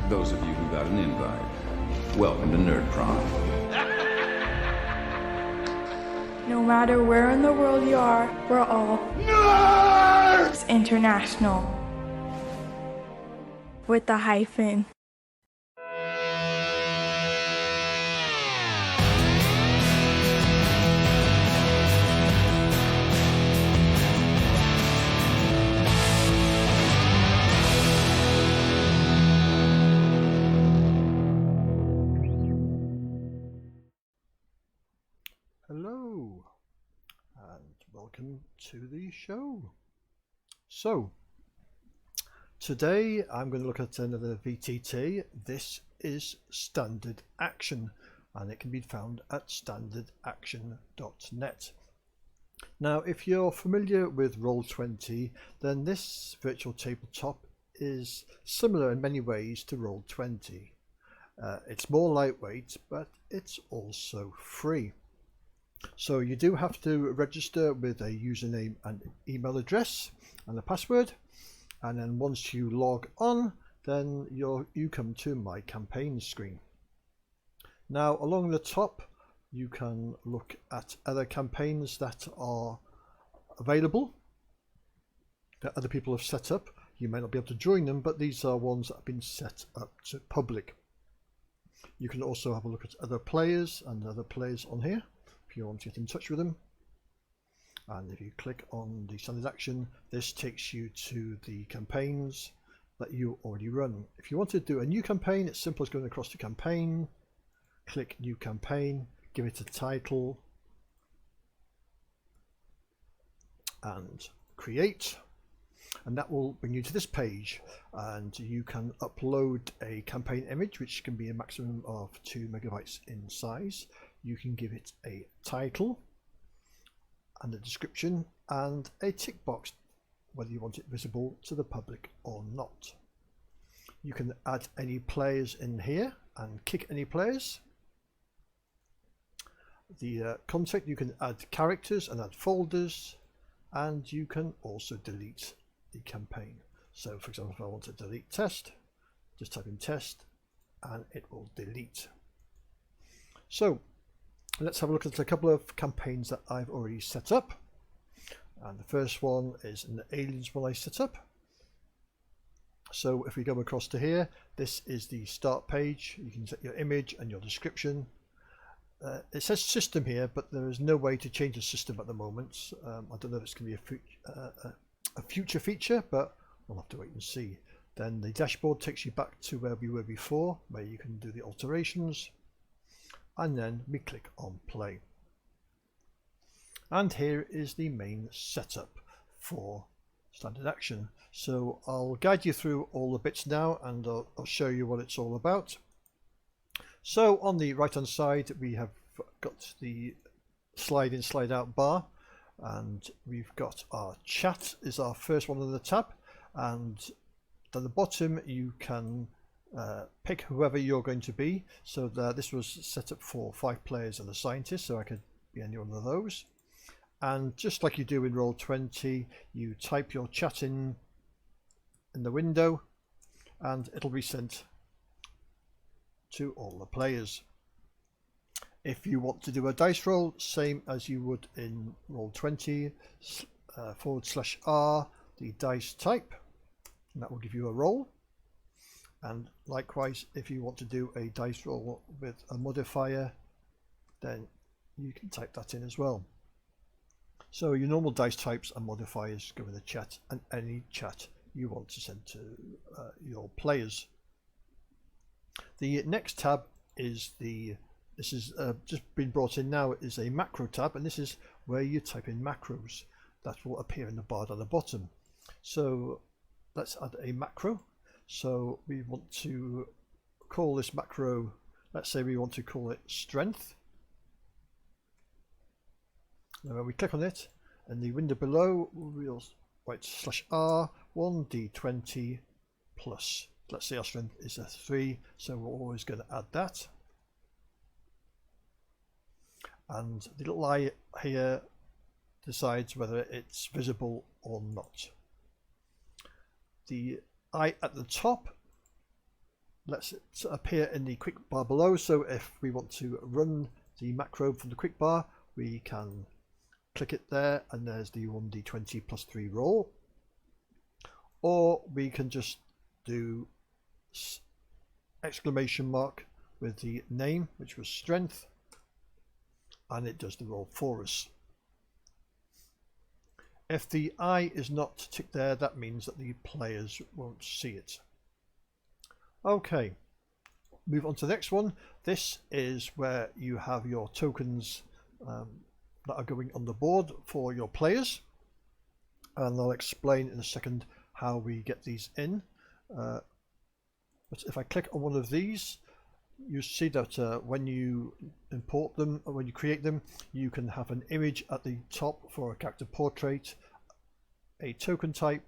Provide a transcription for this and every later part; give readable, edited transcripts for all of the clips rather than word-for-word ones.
Those of you who got an invite, welcome to Nerd Prom. No matter where in the world you are, we're all Nerds International. With the hyphen. Hello, and welcome to the show. So, today I'm going to look at another VTT. This is Standard Action, and it can be found at standardaction.net. Now, if you're familiar with Roll20, then this virtual tabletop is similar in many ways to Roll20. It's more lightweight, but it's also free. So you do have to register with a username and email address and a password, and then once you log on, then you come to my campaign screen. Now along the top you can look at other campaigns that are available that other people have set up. You may not be able to join them, but these are ones that have been set up to public. You can also have a look at other players and other players on here if you want to get in touch with them. And if you click on the standard action, this takes you to the campaigns that you already run. If you want to do a new campaign, it's simple as going across to campaign, click new campaign, give it a title and create, and that will bring you to this page, and you can upload a campaign image which can be a maximum of 2 megabytes in size. You can give it a title and a description and a tick box whether you want it visible to the public or not. You can add any players in here and kick any players. The content, you can add characters and add folders, and you can also delete the campaign. So for example, if I want to delete test, just type in test and it will delete. So let's have a look at a couple of campaigns that I've already set up. And the first one is an aliens one I set up. So if we go across to here, this is the start page. You can set your image and your description. It says system here, but there is no way to change the system at the moment. I don't know if it's going to be a future feature, but we'll have to wait and see. Then the dashboard takes you back to where we were before, where you can do the alterations. And then we click on play. And here is the main setup for standard action. So I'll guide you through all the bits now, and I'll show you what it's all about. So on the right hand side we have got the slide in slide out bar, and we've got our chat is our first one on the tab, and at the bottom you can pick whoever you're going to be. So this was set up for 5 players and a scientist, so I could be any one of those. And just like you do in Roll20, you type your chat in the window and it'll be sent to all the players. If you want to do a dice roll, same as you would in Roll20, /R, the dice type, and that will give you a roll. And likewise, if you want to do a dice roll with a modifier, then you can type that in as well. So your normal dice types and modifiers go in the chat, and any chat you want to send to your players. The next tab is this is just been brought in now, is a macro tab, and this is where you type in macros that will appear in the bar down the bottom. So let's add a macro. So we want to call this macro, let's say we want to call it strength. Now when we click on it, in the window below we'll write /R 1d20 plus. Let's say our strength is a 3, so we're always going to add that. And the little eye here decides whether it's visible or not. The eye at the top lets it appear in the quick bar below. So if we want to run the macro from the quick bar, we can click it there, and there's the 1d20 plus 3 roll. Or we can just do exclamation mark with the name, which was strength, and it does the roll for us. If the I is not ticked there, that means that the players won't see it. Okay, move on to the next one. This is where you have your tokens that are going on the board for your players, and I'll explain in a second how we get these in. But if I click on one of these, you see that when you import them, or when you create them, you can have an image at the top for a character portrait, a token type,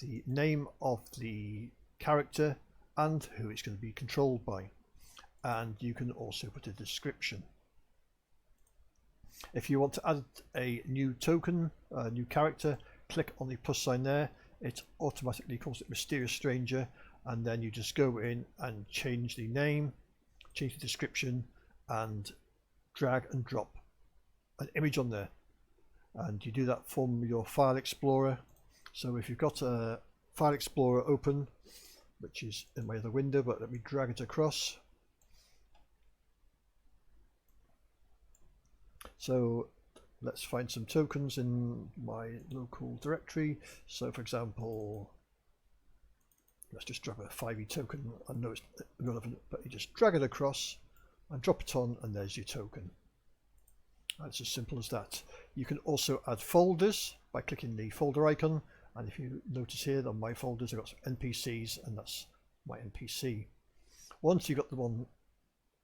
the name of the character, and who it's going to be controlled by. And you can also put a description. If you want to add a new token, a new character, click on the plus sign there. It automatically calls it Mysterious Stranger, and then you just go in and change the name, change the description, and drag and drop an image on there. And you do that from your File Explorer. So if you've got a File Explorer open, which is in my other window, but let me drag it across. So let's find some tokens in my local directory. So for example, let's just drag a 5e token. I know it's irrelevant, but you just drag it across and drop it on, and there's your token. It's as simple as that. You can also add folders by clicking the folder icon, and if you notice here on my folders I've got some NPCs, and that's my NPC. Once you've got the one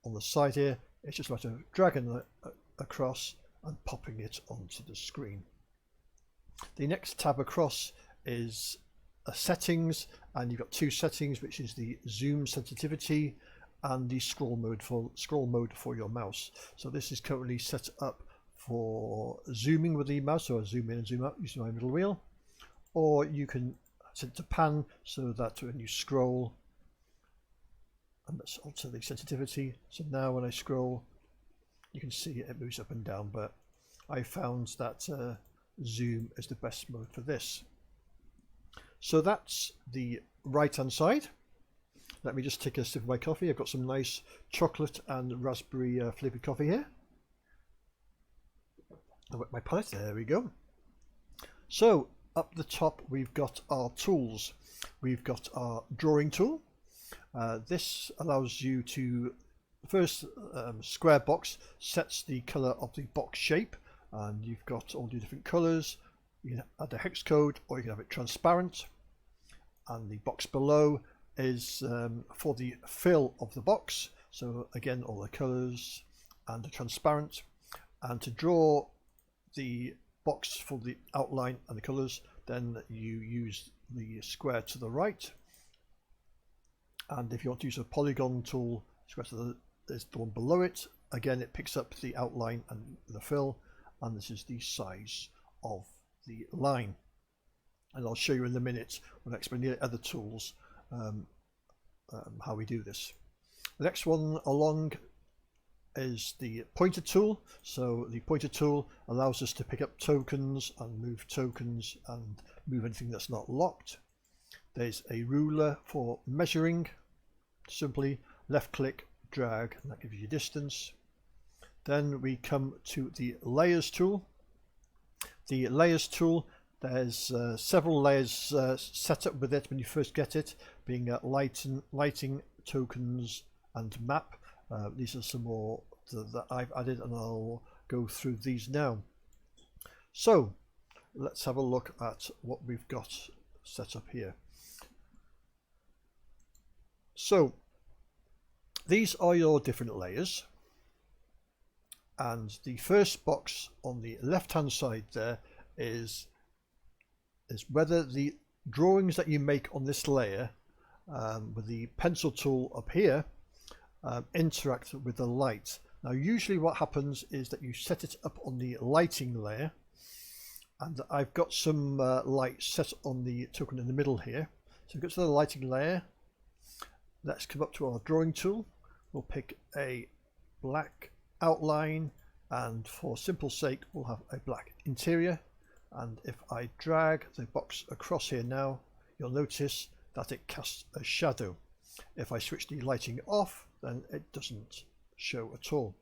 on the side here, it's just a matter of dragging it across and popping it onto the screen. The next tab across is settings, and you've got two settings, which is the zoom sensitivity and the scroll mode for your mouse. So this is currently set up for zooming with the mouse, so I zoom in and zoom out using my middle wheel, or you can set it to pan so that when you scroll, and let's alter the sensitivity, so now when I scroll you can see it moves up and down, but I found that zoom is the best mode for this. So that's the right hand side. Let me just take a sip of my coffee. I've got some nice chocolate and raspberry flavoured coffee here. I wet my palette, there we go. So up the top we've got our tools. We've got our drawing tool. This allows you to, first square box sets the colour of the box shape, and you've got all the different colours. You can add a hex code, or you can have it transparent, and the box below is for the fill of the box, so again all the colours and the transparent. And to draw the box for the outline and the colours, then you use the square to the right, and if you want to use a polygon tool, square to the, there's the one below it. Again, it picks up the outline and the fill, and this is the size of the line. And I'll show you in a minute when I explain the other tools how we do this. The next one along is the pointer tool. So the pointer tool allows us to pick up tokens and move anything that's not locked. There's a ruler for measuring. Simply left click, drag, and that gives you your distance. Then we come to the layers tool. The layers tool, there's several layers set up with it when you first get it, being lighting, tokens, and map. These are some more that I've added, and I'll go through these now. So let's have a look at what we've got set up here. So these are your different layers, and the first box on the left hand side there is whether the drawings that you make on this layer with the pencil tool up here interact with the light. Now usually what happens is that you set it up on the lighting layer, and I've got some light set on the token in the middle here. So go to the lighting layer, let's come up to our drawing tool. We'll pick a black outline, and for simple sake we'll have a black interior. And if I drag the box across here now, you'll notice that it casts a shadow. If I switch the lighting off, then it doesn't show at all.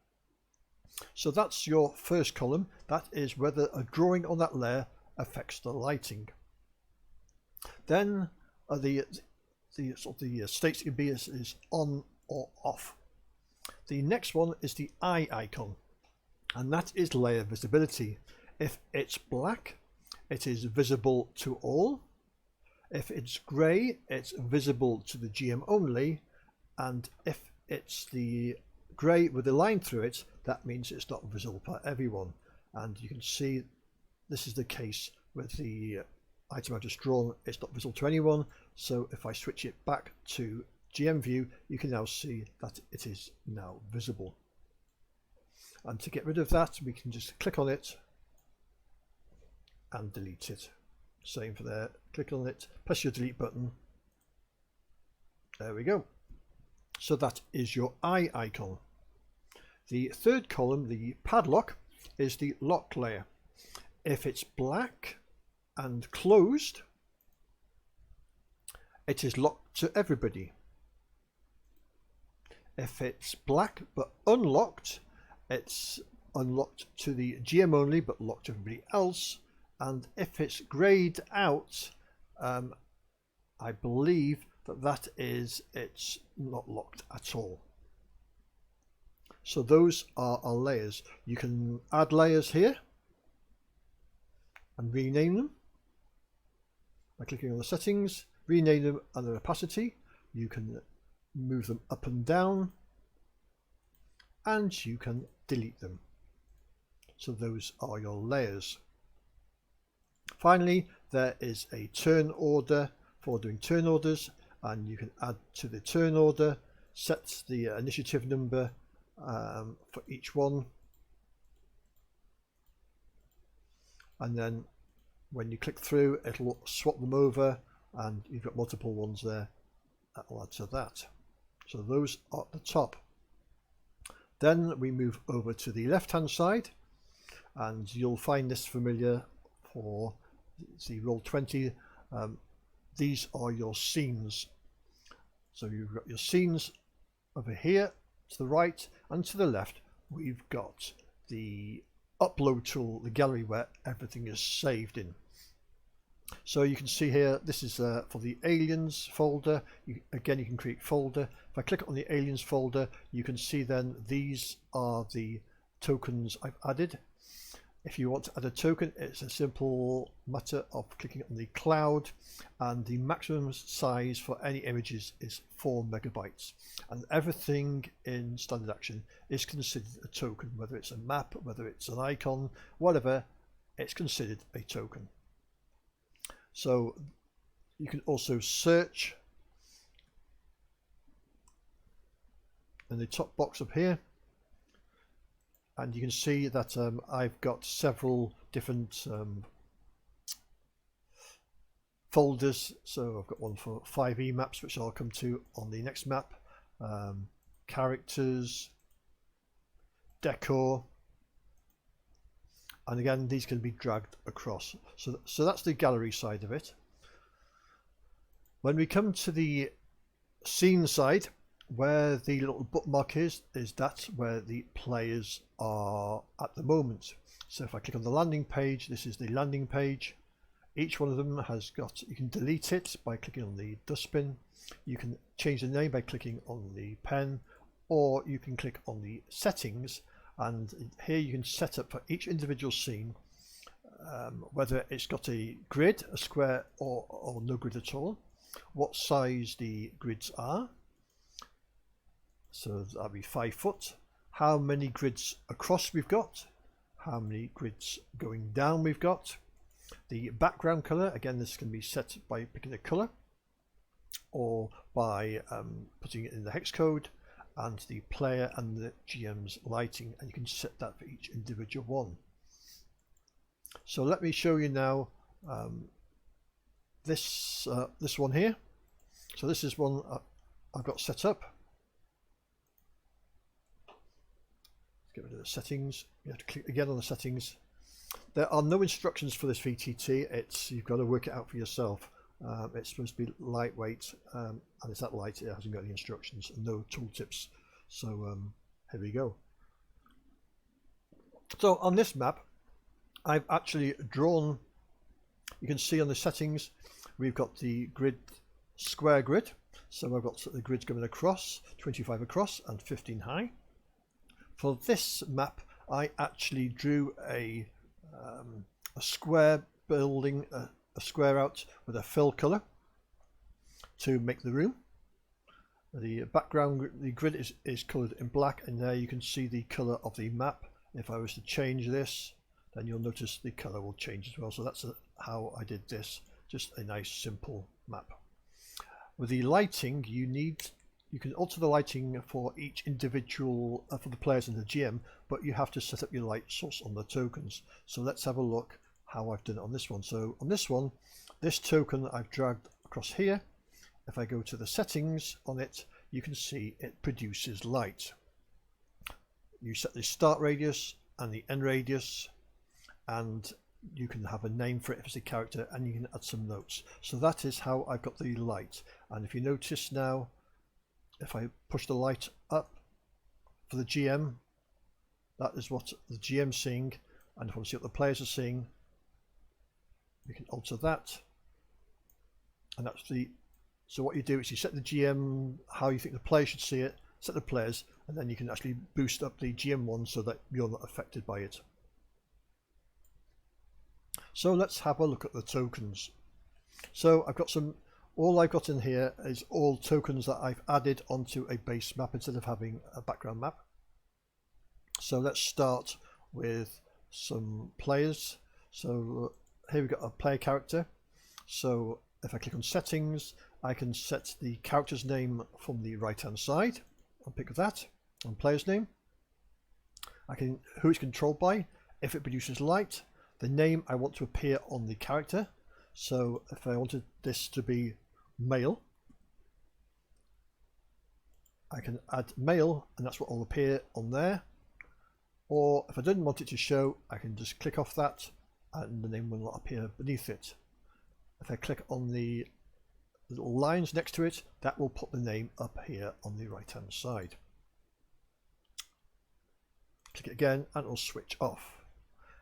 So that's your first column. That is whether a drawing on that layer affects the lighting. Then the states can be is on or off. The next one is the eye icon, and that is layer visibility. If it's black, it is visible to all. If it's grey, it's visible to the GM only, and if it's the grey with a line through it, that means it's not visible by everyone. And you can see this is the case with the item I've just drawn. It's not visible to anyone. So if I switch it back to GM view, you can now see that it is now visible. And to get rid of that, we can just click on it and delete it. Same for there. Click on it, press your delete button. There we go. So that is your eye icon. The third column, the padlock, is the lock layer. If it's black and closed, it is locked to everybody. If it's black but unlocked, it's unlocked to the GM only but locked to everybody else. And if it's greyed out, I believe that it's not locked at all. So those are our layers. You can add layers here and rename them by clicking on the settings, rename them and the opacity. You can move them up and down, and you can delete them. So those are your layers. Finally, there is a turn order for doing turn orders, and you can add to the turn order, set the initiative number for each one, and then when you click through, it'll swap them over, and you've got multiple ones there. That'll add to that. So those are at the top. Then we move over to the left hand side, and you'll find this familiar for the Roll20. These are your scenes. So you've got your scenes over here to the right, and to the left we've got the upload tool, the gallery where everything is saved in. So you can see here, this is for the aliens folder. Again, you can create folder. If I click on the aliens folder, you can see then these are the tokens I've added. If you want to add a token, it's a simple matter of clicking on the cloud, and the maximum size for any images is 4 megabytes. And everything in standard action is considered a token, whether it's a map, whether it's an icon, whatever, it's considered a token. So you can also search in the top box up here, and you can see that I've got several different folders. So I've got one for 5e maps, which I'll come to on the next map, characters, decor, and again these can be dragged across. So that's the gallery side of it. When we come to the scene side, where the little bookmark is that where the players are at the moment. So if I click on the landing page, this is the landing page. Each one of them has got, you can delete it by clicking on the dustbin, you can change the name by clicking on the pen, or you can click on the settings, and here you can set up for each individual scene whether it's got a grid, a square, or no grid at all, what size the grids are. So that'll be 5 foot. How many grids across we've got, how many grids going down we've got. The background color, again this can be set by picking a color or by putting it in the hex code, and the player and the GM's lighting, and you can set that for each individual one. So let me show you now this one here. So this is one I've got set up. Let's get rid of the settings. You have to click again on the settings. There are no instructions for this VTT. You've got to work it out for yourself. It's supposed to be lightweight, and it's that light. It hasn't got any instructions and no tooltips. So here we go. So on this map, I've actually drawn. You can see on the settings, we've got the grid, square grid. So I've got the grids going across, 25 across and 15 high. For this map, I actually drew a square building, a square out with a fill color to make the room. The background, the grid is colored in black, and there you can see the color of the map. If I was to change this, then you'll notice the color will change as well. So that's how I did this. Just a nice simple map. With the lighting, you can alter the lighting for each individual for the players and the GM, but you have to set up your light source on the tokens. So let's have a look how I've done it on this one. So on this one, this token I've dragged across here. If I go to the settings on it, you can see it produces light. You set the start radius and the end radius, and you can have a name for it if it's a character, and you can add some notes. So that is how I've got the light. And if you notice now, if I push the light up for the GM, that is what the GM's seeing, and if I want to see what the players are seeing, we can alter that. And that's so what you do is you set the GM how you think the player should see it, set the players, and then you can actually boost up the GM one so that you're not affected by it. So let's have a look at the tokens. So I've got all I've got in here is all tokens that I've added onto a base map instead of having a background map. So let's start with some players. So here we've got a player character. So if I click on settings, I can set the character's name from the right hand side. I'll pick that on player's name. Who it's controlled by, if it produces light, the name I want to appear on the character. So if I wanted this to be male, I can add male, and that's what will appear on there. Or if I didn't want it to show, I can just click off that and the name will not appear beneath it. If I click on the little lines next to it, that will put the name up here on the right hand side. Click it again and it will switch off.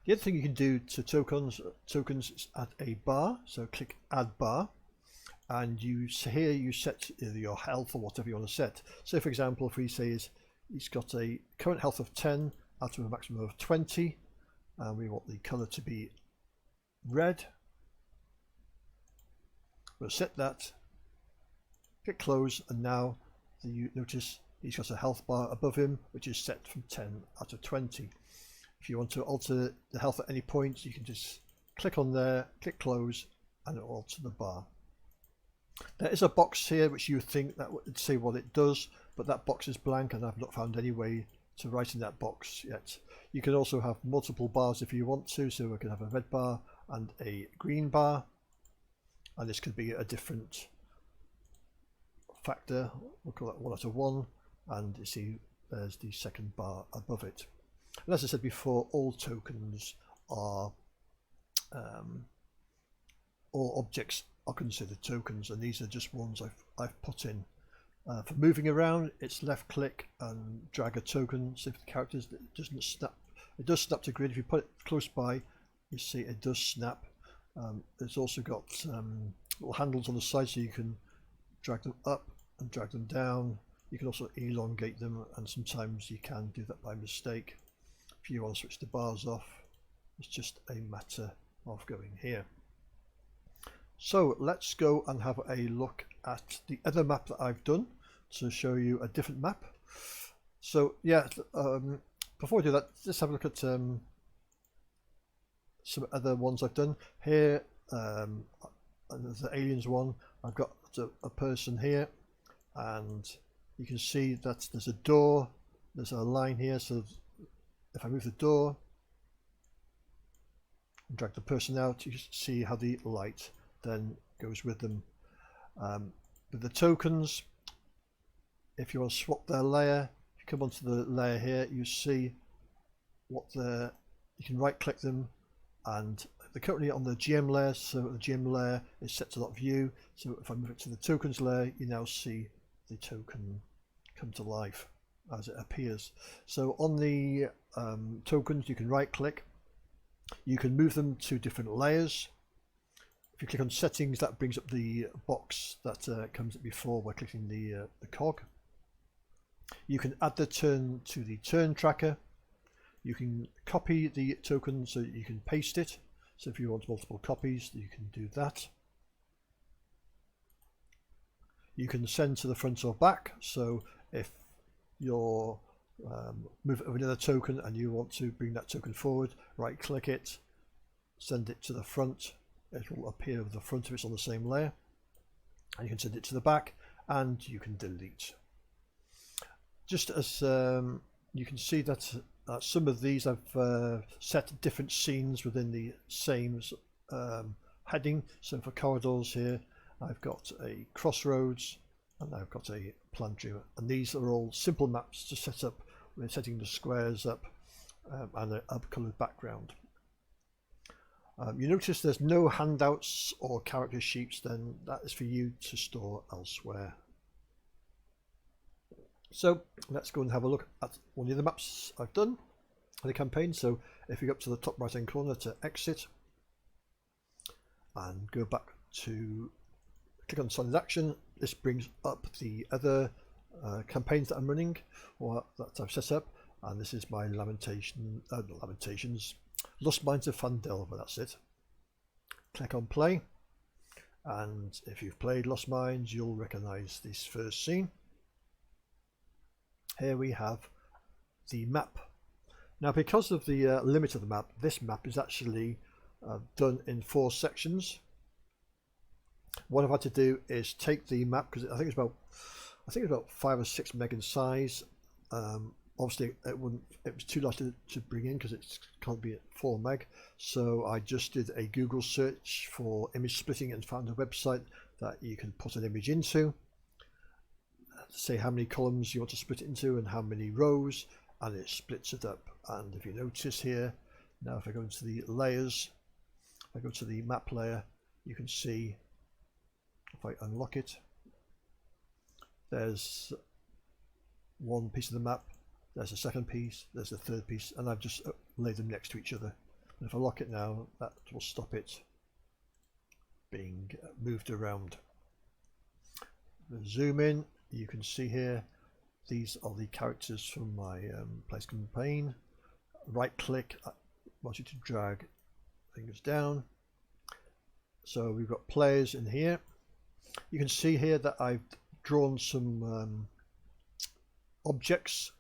The other thing you can do to tokens is add a bar. So click add bar, and you set either your health or whatever you want to set. So for example, if we say he's got a current health of 10 out of a maximum of 20, and we want the color to be red, we'll set that, click close, and now you notice he's got a health bar above him which is set from 10 out of 20. If you want to alter the health at any point, you can just click on there, click close, and it will alter the bar. There is a box here which you think that would say what it does, but that box is blank and I've not found any way to write in that box yet. You can also have multiple bars if you want to, so we can have a red bar and a green bar, and this could be a different factor. We'll call that 1 out of 1, and you see there's the second bar above it. And as I said before, all tokens are all objects are considered tokens, and these are just ones I've put in. For moving around, it's left click and drag a token. So if the characters, it doesn't snap, it does snap to grid. If you put it close by, you see it does snap. It's also got little handles on the side, so you can drag them up and drag them down. You can also elongate them, and sometimes you can do that by mistake. If you want to switch the bars off, it's just a matter of going here. So let's go and have a look at the other map that I've done to show you a different map. So yeah, before we do that, let's have a look at some other ones I've done here. There's the aliens one. I've got a person here, and you can see that there's a door, there's a line here. So if I move the door and drag the person out, you can see how the light then goes with them. With the tokens, if you want to swap their layer, if you come onto the layer here, you see what you can right click them, and they're currently on the GM layer, so the GM layer is set to that view. So if I move it to the tokens layer, you now see the token come to life as it appears. So on the tokens, you can right click, you can move them to different layers. If you click on settings, that brings up the box that comes up before by clicking the cog. You can add the turn to the turn tracker. You can copy the token so you can paste it. So if you want multiple copies, you can do that. You can send to the front or back. So if you're move of another token and you want to bring that token forward, right click it, send it to the front. It will appear with the front of it's on the same layer, and you can send it to the back, and you can delete. Just as you can see that some of these I've set different scenes within the same heading. So for corridors here, I've got a crossroads and I've got a planetary, and these are all simple maps to set up. We're setting the squares up and a coloured background. You notice there's no handouts or character sheets, then that is for you to store elsewhere. So let's go and have a look at one of the maps I've done in the campaign. So if you go up to the top right hand corner to exit and go back to click on solid action, this brings up the other campaigns that I'm running or that I've set up, and this is my Lamentations, Lost Mines of Fandelver, that's it. Click on play, and if you've played Lost Mines, you'll recognise this first scene. Here we have the map. Now, because of the limit of the map, this map is actually done in 4 sections. What I've had to do is take the map, because I think it's about 5 or 6 meg in size. Obviously it was too large to bring in because it can't be at 4 meg, so I just did a Google search for image splitting and found a website that you can put an image into, say how many columns you want to split it into and how many rows, and it splits it up. And if you notice here, now if I go into the layers, if I go to the map layer, you can see if I unlock it, there's one piece of the map, there's a second piece, there's a third piece, and I've just laid them next to each other. And if I lock it now, that will stop it being moved around. Zoom in, you can see here, these are the characters from my place campaign. Right click, I want you to drag fingers down. So we've got players in here. You can see here that I've drawn some objects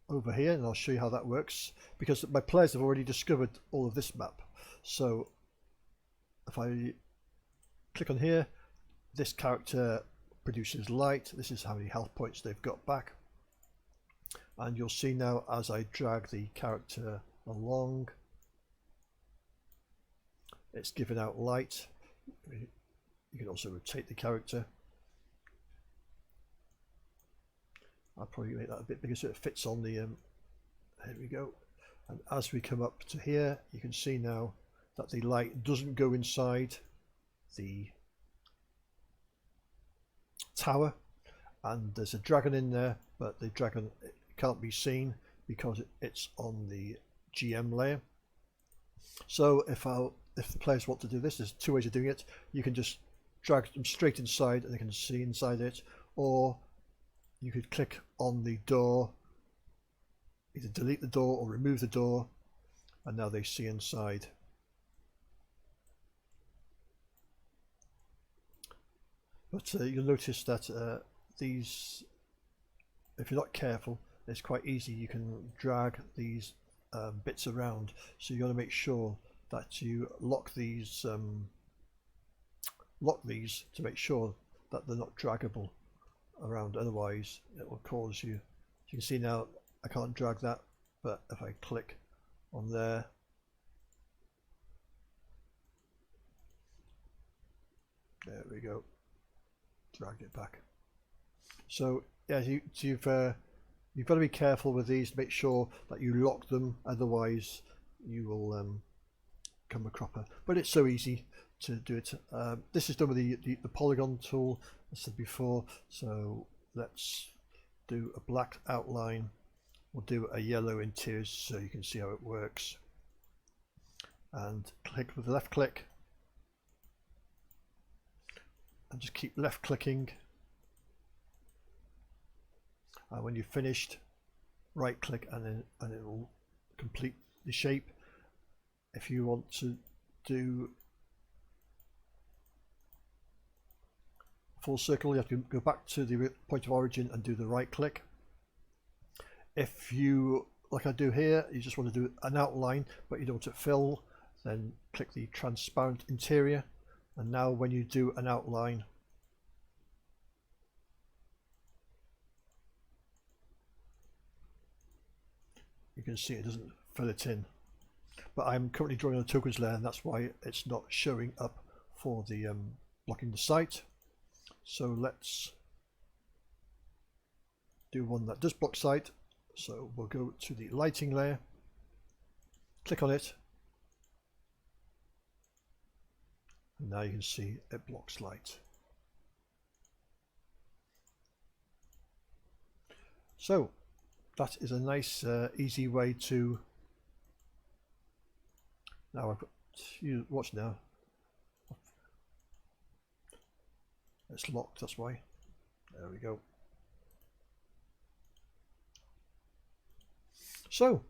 over here, and I'll show you how that works, because my players have already discovered all of this map. So if I click on here, this character produces light. This is how many health points they've got back, and you'll see now as I drag the character along, it's giving out light. You can also rotate the character. I'll probably make that a bit bigger so it fits on the here we go. And as we come up to here, you can see now that the light doesn't go inside the tower, and there's a dragon in there, but the dragon can't be seen because it's on the GM layer. So if the players want to do this, there's 2 ways of doing it. You can just drag them straight inside and they can see inside it, or you could click on the door, either delete the door or remove the door, and now they see inside. But you'll notice that these, if you're not careful, it's quite easy. You can drag these bits around, so you got to make sure that you lock these to make sure that they're not draggable around, otherwise it will cause you. You can see now I can't drag that, but if I click on there, there we go, dragged it back. So yeah, you've got to be careful with these. Make sure that you lock them, otherwise you will come a cropper. But it's so easy to do it. This is done with the polygon tool, as I said before. So let's do a black outline. We'll do a yellow interior so you can see how it works. And click with the left click, and just keep left clicking. And when you've finished, right click, and it will complete the shape. If you want to do full circle, you have to go back to the point of origin and do the right click. If you, like I do here, you just want to do an outline but you don't want to fill, then click the transparent interior, and now when you do an outline, you can see it doesn't fill it in. But I'm currently drawing on a tokens layer, and that's why it's not showing up for the blocking the site. So let's do one that does block site. So we'll go to the lighting layer, click on it, and now you can see it blocks light. So that is a nice easy way to, now I've got you watch now, it's locked, that's why. There we go. So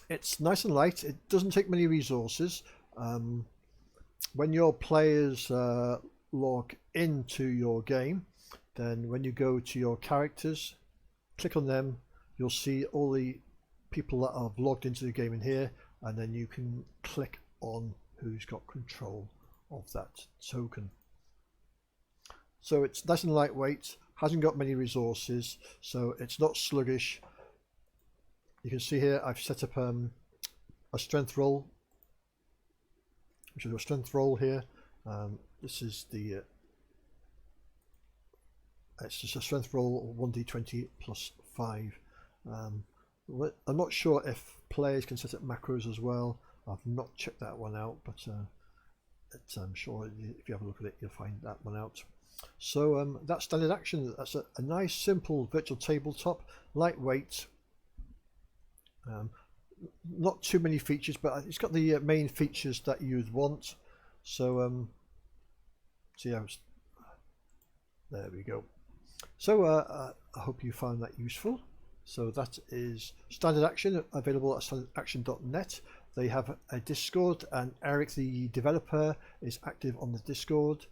it's nice and light, it doesn't take many resources. When your players log into your game, then when you go to your characters, click on them, you'll see all the people that have logged into the game in here, and then you can click on who's got control of that token. So it's nice and lightweight, hasn't got many resources, so it's not sluggish. You can see here I've set up a strength roll. We should do a strength roll here. This is the it's just a strength roll 1d20 plus 5. I'm not sure if players can set up macros as well. I've not checked that one out, but I'm sure if you have a look at it, you'll find that one out. So that's standard action. That's a nice simple virtual tabletop, lightweight. Not too many features, but it's got the main features that you'd want. So see how there we go. So I hope you found that useful. So that is standard action, available at standardaction.net. They have a Discord, and Eric, the developer, is active on the Discord.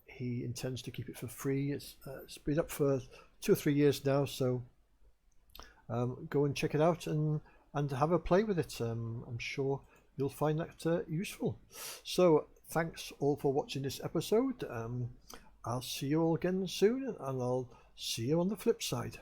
He intends to keep it for free. It's been up for 2 or 3 years now, so go and check it out and have a play with it. I'm sure you'll find that useful. So thanks all for watching this episode. I'll see you all again soon, and I'll see you on the flip side.